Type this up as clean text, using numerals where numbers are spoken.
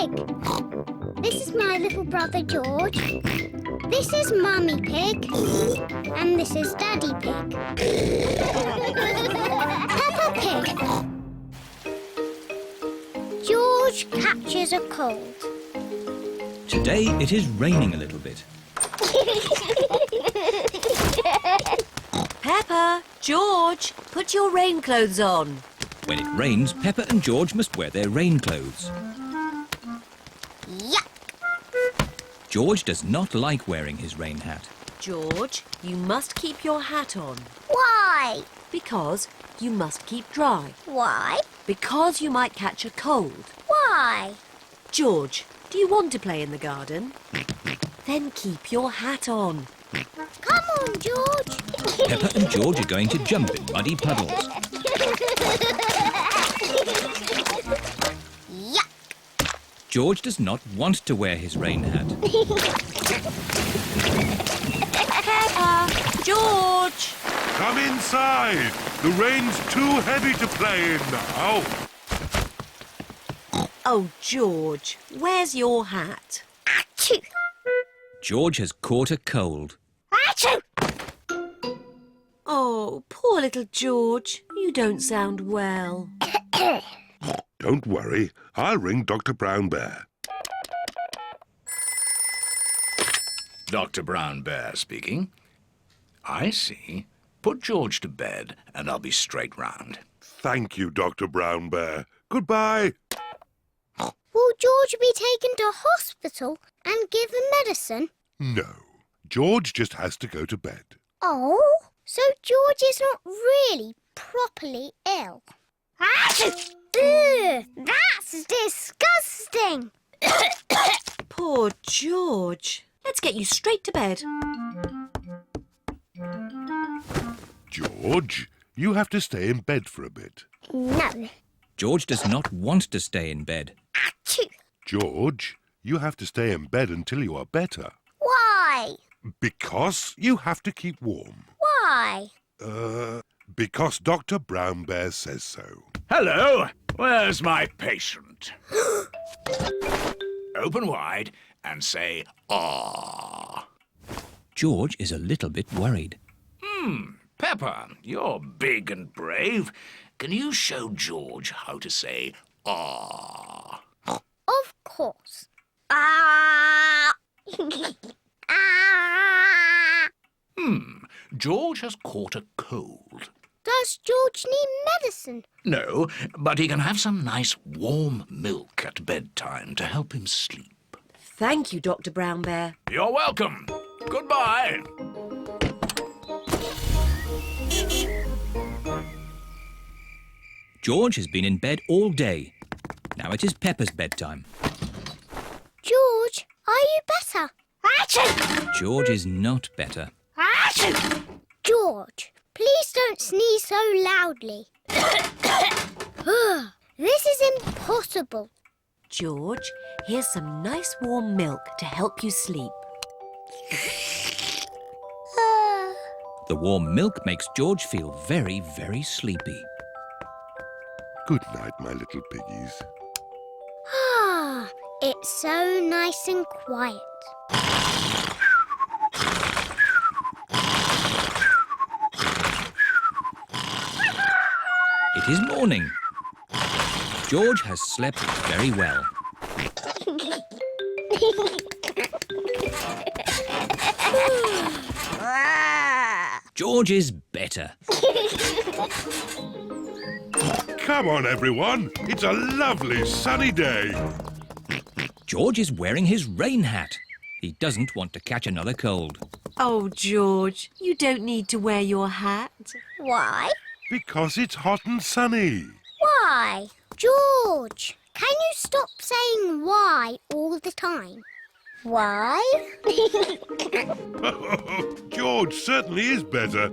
Pig. This is my little brother George. This is Mummy Pig. And this is Daddy Pig. Peppa Pig. George catches a cold. Today it is raining a little bit. Peppa, George, put your rain clothes on. When it rains, Peppa and George must wear their rain clothes. Yuck! George does not like wearing his rain hat. George, you must keep your hat on. Why? Because you must keep dry. Why? Because you might catch a cold. Why? George, do you want to play in the garden? Then keep your hat on. Come on, George. Peppa and George are going to jump in muddy puddles. Yuck! George does not want to wear his rain hat. Peppa, George! Come inside. The rain's too heavy to play in now. Oh, George, where's your hat? Achoo! George has caught a cold. Achoo! Oh, poor little George. You don't sound well. Don't worry. I'll ring Dr. Brown Bear. Dr. Brown Bear speaking. I see. Put George to bed and I'll be straight round. Thank you, Dr. Brown Bear. Goodbye. Will George be taken to hospital and given medicine? No. George just has to go to bed. Oh, so George is not really properly ill. Achoo! Ugh, that's disgusting. Poor George. Let's get you straight to bed. George, you have to stay in bed for a bit. No. George does not want to stay in bed. Achoo! George, you have to stay in bed until you are better. Why? Because you have to keep warm. Why? Because Dr. Brown Bear says so. Hello, where's my patient? Open wide and say, "Ah." George is a little bit worried. Peppa, you're big and brave. Can you show George how to say, "Ah"? Of course. Ah! Ah! George has caught a cold. Does George need medicine? No, but he can have some nice warm milk at bedtime to help him sleep. Thank you, Dr. Brown Bear. You're welcome. Goodbye. George has been in bed all day. Now it is Peppa's bedtime. George, are you better? Achoo! George is not better. Achoo! George, please don't sneeze so loudly. This is impossible. George, here's some nice warm milk to help you sleep. The warm milk makes George feel very, very sleepy. Good night, my little piggies. Ah, it's so nice and quiet. It is morning. George has slept very well. George is better. Come on, everyone. It's a lovely sunny day. George is wearing his rain hat. He doesn't want to catch another cold. Oh, George, you don't need to wear your hat. Why? Because it's hot and sunny. Why? George, can you stop saying why all the time? Why? George certainly is better.